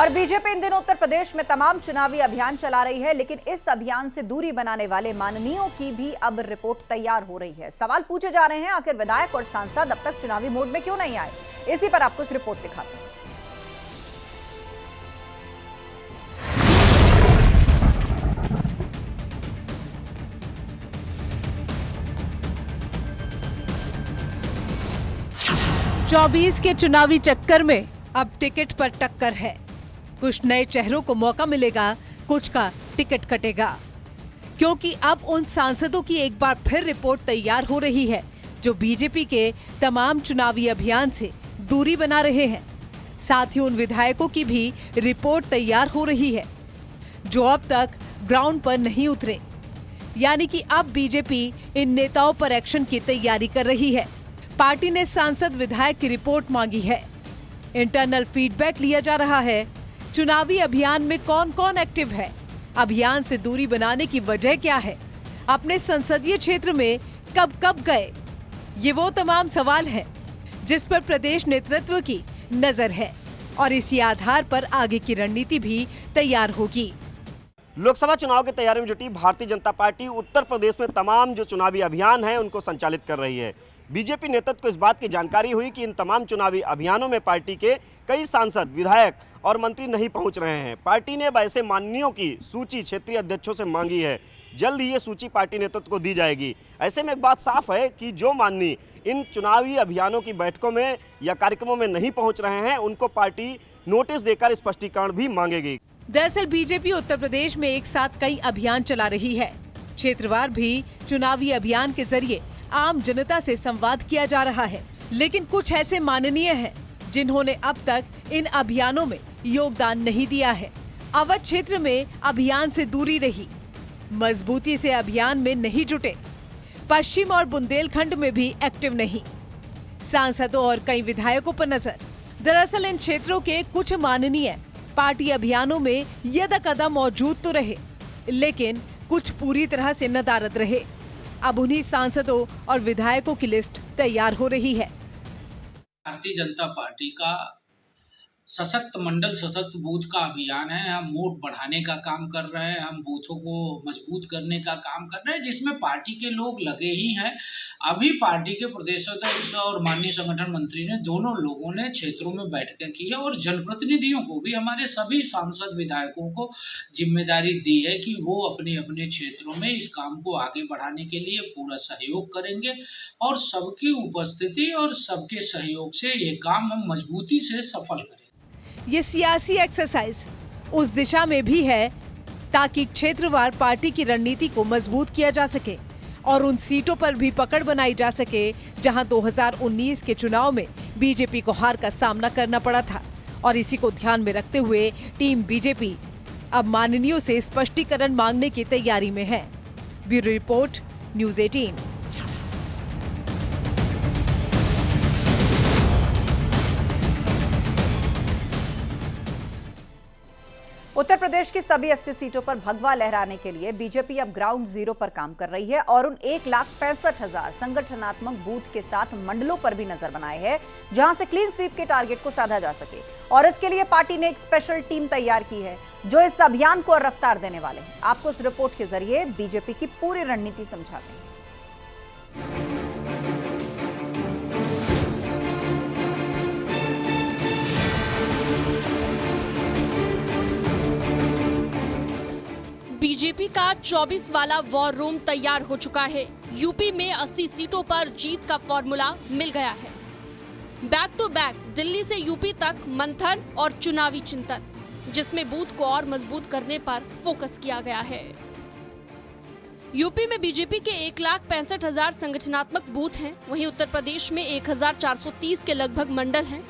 और BJP in दिनों उत्तर प्रदेश में तमाम चुनावी अभियान चला रही है, लेकिन इस अभियान से दूरी बनाने वाले माननीयों की भी अब रिपोर्ट तैयार हो रही है। सवाल पूछे जा रहे हैं, आखिर विधायक और सांसद अब तक चुनावी मोड में क्यों नहीं आए? इसी पर आपको एक रिपोर्ट दिखाते हैं। चौबीस के चुनावी चक्कर में अब टिकट पर टक्कर है। कुछ नए चेहरों को मौका मिलेगा, कुछ का टिकट कटेगा, क्योंकि अब उन सांसदों की एक बार फिर रिपोर्ट तैयार हो रही है जो बीजेपी के तमाम चुनावी अभियान से दूरी बना रहे हैं। साथ ही उन विधायकों की भी रिपोर्ट तैयार हो रही है जो अब तक ग्राउंड पर नहीं उतरे। यानी कि अब बीजेपी इन नेताओं पर एक्शन की तैयारी कर रही है। पार्टी ने सांसद विधायक की रिपोर्ट मांगी है, इंटरनल फीडबैक लिया जा रहा है। चुनावी अभियान में कौन कौन एक्टिव है, अभियान से दूरी बनाने की वजह क्या है, अपने संसदीय क्षेत्र में कब कब गए, ये वो तमाम सवाल हैं जिस पर प्रदेश नेतृत्व की नजर है और इसी आधार पर आगे की रणनीति भी तैयार होगी। लोकसभा चुनाव की तैयारी में जुटी भारतीय जनता पार्टी उत्तर प्रदेश में तमाम जो चुनावी अभियान हैं उनको संचालित कर रही है। बीजेपी नेतृत्व को इस बात की जानकारी हुई कि इन तमाम चुनावी अभियानों में पार्टी के कई सांसद, विधायक और मंत्री नहीं पहुंच रहे हैं। पार्टी ने ऐसे माननीयों की सूची क्षेत्रीय अध्यक्षों से मांगी है। जल्द ही ये सूची पार्टी नेतृत्व को दी जाएगी। ऐसे में एक बात साफ है कि जो माननीय इन चुनावी अभियानों की बैठकों में या कार्यक्रमों में नहीं पहुँच रहे हैं उनको पार्टी नोटिस देकर स्पष्टीकरण भी मांगेगी। दरअसल बीजेपी उत्तर प्रदेश में एक साथ कई अभियान चला रही है। क्षेत्रवार भी चुनावी अभियान के जरिए आम जनता से संवाद किया जा रहा है, लेकिन कुछ ऐसे माननीय हैं जिन्होंने अब तक इन अभियानों में योगदान नहीं दिया है। अवध क्षेत्र में अभियान से दूरी रही, मजबूती से अभियान में नहीं जुटे, पश्चिम और बुंदेलखंड में भी एक्टिव नहीं। सांसदों और कई विधायकों पर नजर। दरअसल इन क्षेत्रों के कुछ माननीय पार्टी अभियानों में यदाकदा मौजूद तो रहे, लेकिन कुछ पूरी तरह से नदारद रहे। अब उन्हीं सांसदों और विधायकों की लिस्ट तैयार हो रही है। भारतीय जनता पार्टी का सशक्त मंडल, सशक्त बूथ का अभियान है। हम वोट बढ़ाने का काम कर रहे हैं, हम बूथों को मजबूत करने का काम कर रहे हैं, जिसमें पार्टी के लोग लगे ही हैं। अभी पार्टी के प्रदेश अध्यक्ष और माननीय संगठन मंत्री ने दोनों लोगों ने क्षेत्रों में बैठकें की है और जनप्रतिनिधियों को भी, हमारे सभी सांसद विधायकों को जिम्मेदारी दी है कि वो अपने अपने क्षेत्रों में इस काम को आगे बढ़ाने के लिए पूरा सहयोग करेंगे और सबकी उपस्थिति और सबके सहयोग से ये काम हम मजबूती से सफल करें। ये सियासी एक्सरसाइज उस दिशा में भी है ताकि क्षेत्रवार पार्टी की रणनीति को मजबूत किया जा सके और उन सीटों पर भी पकड़ बनाई जा सके जहां 2019 के चुनाव में बीजेपी को हार का सामना करना पड़ा था। और इसी को ध्यान में रखते हुए टीम बीजेपी अब माननीयों से स्पष्टीकरण मांगने की तैयारी में है। Bureau report, news 18। Uttar Pradesh की सभी 80 सीटों पर भगवा लहराने के लिए बीजेपी अब ग्राउंड जीरो पर काम कर रही है और उन 1,65,000 संगठनात्मक बूथ के साथ मंडलों पर भी नजर बनाए है जहां से क्लीन स्वीप के टारगेट को साधा जा सके। और इसके लिए पार्टी ने एक स्पेशल टीम तैयार की है जो इस अभियान को और रफ्तार देने वाले हैं। आपको इस रिपोर्ट के जरिए बीजेपी की पूरी रणनीति समझाते हैं। बीजेपी का 24 वाला वॉर रूम तैयार हो चुका है। यूपी में 80 सीटों पर जीत का फॉर्मूला मिल गया है। बैक टू बैक दिल्ली से यूपी तक मंथन और चुनावी चिंतन, जिसमें बूथ को और मजबूत करने पर फोकस किया गया है। यूपी में बीजेपी के 1,65,000 संगठनात्मक बूथ हैं, वहीं उत्तर प्रदेश में 1,430 के लगभग मंडल हैं।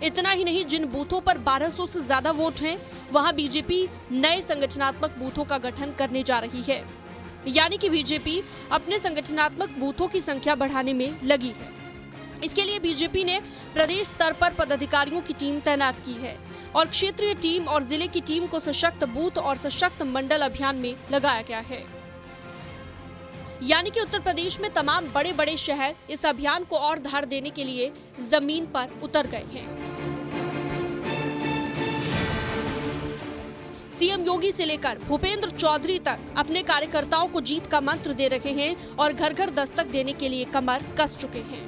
इतना ही नहीं, जिन बूथों पर 1200 से ज्यादा वोट हैं, वहां बीजेपी नए संगठनात्मक बूथों का गठन करने जा रही है। यानी कि बीजेपी अपने संगठनात्मक बूथों की संख्या बढ़ाने में लगी है। इसके लिए बीजेपी ने प्रदेश स्तर पर पदाधिकारियों की टीम तैनात की है और क्षेत्रीय टीम और जिले की टीम को सशक्त बूथ और सशक्त मंडल अभियान में लगाया गया है। यानी कि उत्तर प्रदेश में तमाम बड़े बड़े शहर इस अभियान को और धार देने के लिए जमीन पर उतर गए हैं। सीएम योगी से लेकर भूपेंद्र चौधरी तक अपने कार्यकर्ताओं को जीत का मंत्र दे रहे हैं और घर घर दस्तक देने के लिए कमर कस चुके हैं।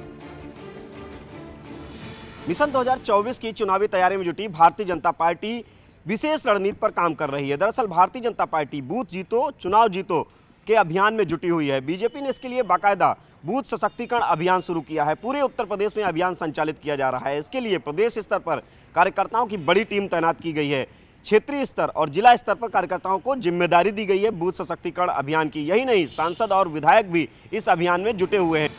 मिशन 2024 की चुनावी तैयारी में जुटी भारतीय जनता पार्टी विशेष रणनीति पर काम कर रही है। दरअसल भारतीय जनता पार्टी बूथ जीतो चुनाव जीतो के अभियान में जुटी हुई है। बीजेपी ने इसके लिए बाकायदा बूथ सशक्तिकरण अभियान शुरू किया है। पूरे उत्तर प्रदेश में अभियान संचालित किया जा रहा है। इसके लिए प्रदेश स्तर पर कार्यकर्ताओं की बड़ी टीम तैनात की गई है। क्षेत्रीय स्तर और जिला स्तर पर कार्यकर्ताओं को जिम्मेदारी दी गई है बूथ सशक्तिकरण अभियान की। यही नहीं, सांसद और विधायक भी इस अभियान में जुटे हुए हैं।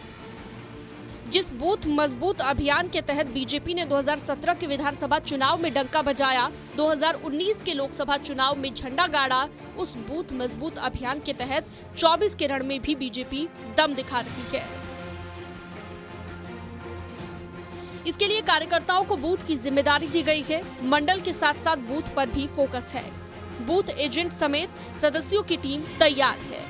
जिस बूथ मजबूत अभियान के तहत बीजेपी ने 2017 के विधानसभा चुनाव में डंका बजाया, 2019 के लोकसभा चुनाव में झंडा गाड़ा, उस बूथ मजबूत अभियान के तहत 24 के रण में भी बीजेपी दम दिखा रही है। इसके लिए कार्यकर्ताओं को बूथ की जिम्मेदारी दी गई है। मंडल के साथ साथ बूथ पर भी फोकस है। बूथ एजेंट समेत सदस्यों की टीम तैयार है।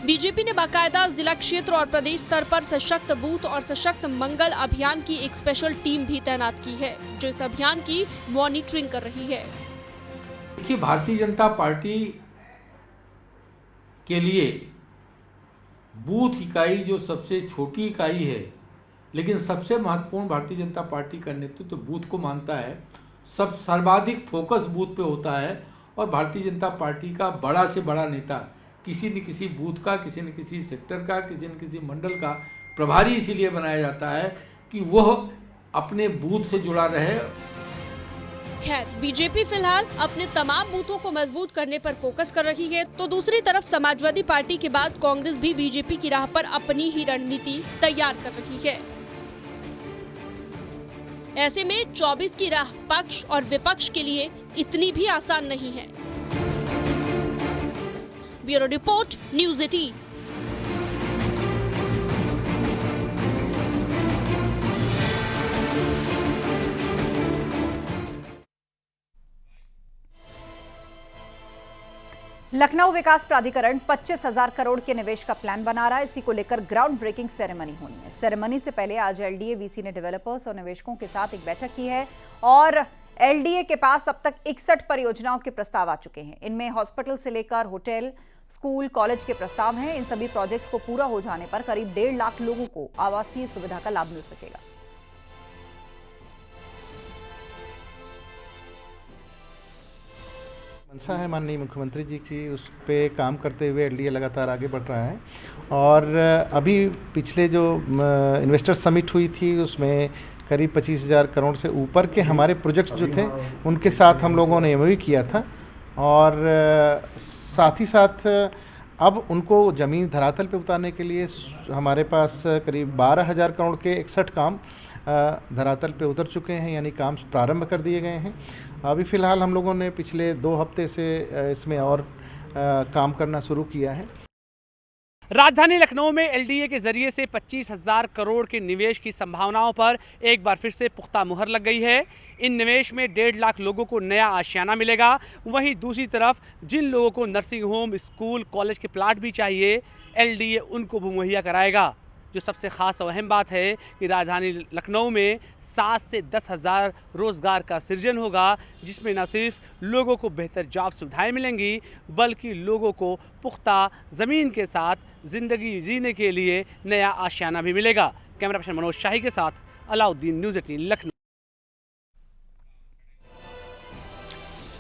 बीजेपी ने बाकायदा जिला क्षेत्र और प्रदेश स्तर पर सशक्त बूथ और सशक्त मंगल अभियान की एक स्पेशल टीम भी तैनात की है, जो इस अभियान की मॉनिटरिंग कर रही है। देखिए, भारतीय जनता पार्टी के लिए बूथ इकाई जो सबसे छोटी इकाई है, लेकिन सबसे महत्वपूर्ण भारतीय जनता पार्टी का नेतृत्व तो बूथ को मानता है। सब सर्वाधिक फोकस बूथ पे होता है और भारतीय जनता पार्टी का बड़ा से बड़ा नेता किसी न किसी बूथ का, किसी न किसी सेक्टर का, किसी न किसी मंडल का प्रभारी इसीलिए बनाया जाता है कि वह अपने बूथ से जुड़ा रहे। खैर, बीजेपी फिलहाल अपने तमाम बूथों को मजबूत करने पर फोकस कर रही है, तो दूसरी तरफ समाजवादी पार्टी के बाद कांग्रेस भी बीजेपी की राह पर अपनी ही रणनीति तैयार कर रही है। ऐसे में 24 की राह पक्ष और विपक्ष के लिए इतनी भी आसान नहीं है। Bureau report, news 18। लखनऊ विकास प्राधिकरण 25,000 करोड़ के निवेश का प्लान बना रहा है। इसी को लेकर ग्राउंड ब्रेकिंग सेरेमनी होनी है। सेरेमनी से पहले आज एलडीए वीसी ने डेवलपर्स और निवेशकों के साथ एक बैठक की है और एलडीए के पास अब तक 61 परियोजनाओं के प्रस्ताव आ चुके हैं। इनमें हॉस्पिटल से लेकर होटल, स्कूल, कॉलेज के प्रस्ताव हैं। इन सभी प्रोजेक्ट्स को पूरा हो जाने पर करीब 1.5 लाख लोगों को आवासीय सुविधा का लाभ मिल सकेगा। मंशा है माननीय मुख्यमंत्री जी की, उस पे काम करते हुए एलडीए लगातार आगे बढ़ रहा है। और अभी पिछले जो इन्वेस्टर समिट हुई थी उसमें करीब 25,000 करोड़ से ऊपर के हमारे प्रोजेक्ट्स जो थे उनके साथ हम लोगों ने एमओयू किया था और साथ ही साथ अब उनको ज़मीन धरातल पे उतारने के लिए हमारे पास करीब 12,000 करोड़ के 61 काम धरातल पे उतर चुके हैं, यानी काम प्रारंभ कर दिए गए हैं। अभी फ़िलहाल हम लोगों ने पिछले 2 हफ्ते से इसमें और काम करना शुरू किया है। राजधानी लखनऊ में एलडीए के जरिए से 25,000 करोड़ के निवेश की संभावनाओं पर एक बार फिर से पुख्ता मुहर लग गई है। इन निवेश में 1.5 लाख लोगों को नया आशियाना मिलेगा। वहीं दूसरी तरफ जिन लोगों को नर्सिंग होम, स्कूल, कॉलेज के प्लाट भी चाहिए, एलडीए उनको भी मुहैया कराएगा। जो सबसे ख़ास और अहम बात है कि राजधानी लखनऊ में 7 से 10,000 रोज़गार का सृजन होगा, जिसमें न सिर्फ लोगों को बेहतर जॉब सुविधाएं मिलेंगी, बल्कि लोगों को पुख्ता ज़मीन के साथ ज़िंदगी जीने के लिए नया आशियाना भी मिलेगा। कैमरा पर्सन मनोज शाही के साथ अलाउद्दीन, न्यूज़ 18 लखनऊ।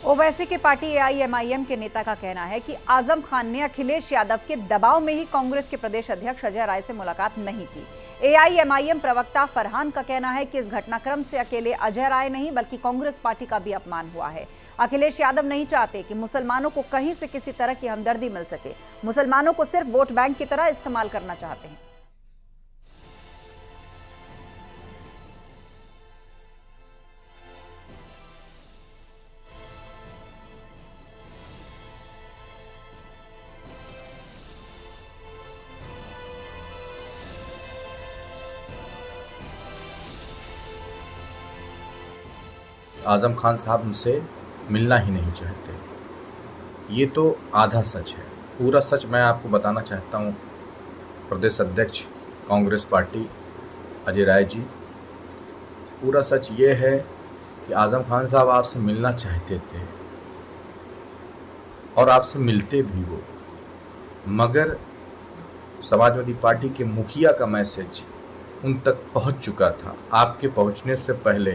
ओवैसी की पार्टी एआईएमआईएम के नेता का कहना है कि आजम खान ने अखिलेश यादव के दबाव में ही कांग्रेस के प्रदेश अध्यक्ष अजय राय से मुलाकात नहीं की। एआईएमआईएम प्रवक्ता फरहान का कहना है कि इस घटनाक्रम से अकेले अजय राय नहीं बल्कि कांग्रेस पार्टी का भी अपमान हुआ है। अखिलेश यादव नहीं चाहते कि मुसलमानों को कहीं से किसी तरह की हमदर्दी मिल सके। मुसलमानों को सिर्फ वोट बैंक की तरह इस्तेमाल करना चाहते हैं। आज़म खान साहब मुझसे मिलना ही नहीं चाहते। ये तो आधा सच है। पूरा सच मैं आपको बताना चाहता हूँ। प्रदेश अध्यक्ष कांग्रेस पार्टी अजय राय जी, पूरा सच ये है कि आज़म खान साहब आपसे मिलना चाहते थे और आपसे मिलते भी वो, मगर समाजवादी पार्टी के मुखिया का मैसेज उन तक पहुंच चुका था। आपके पहुंचने से पहले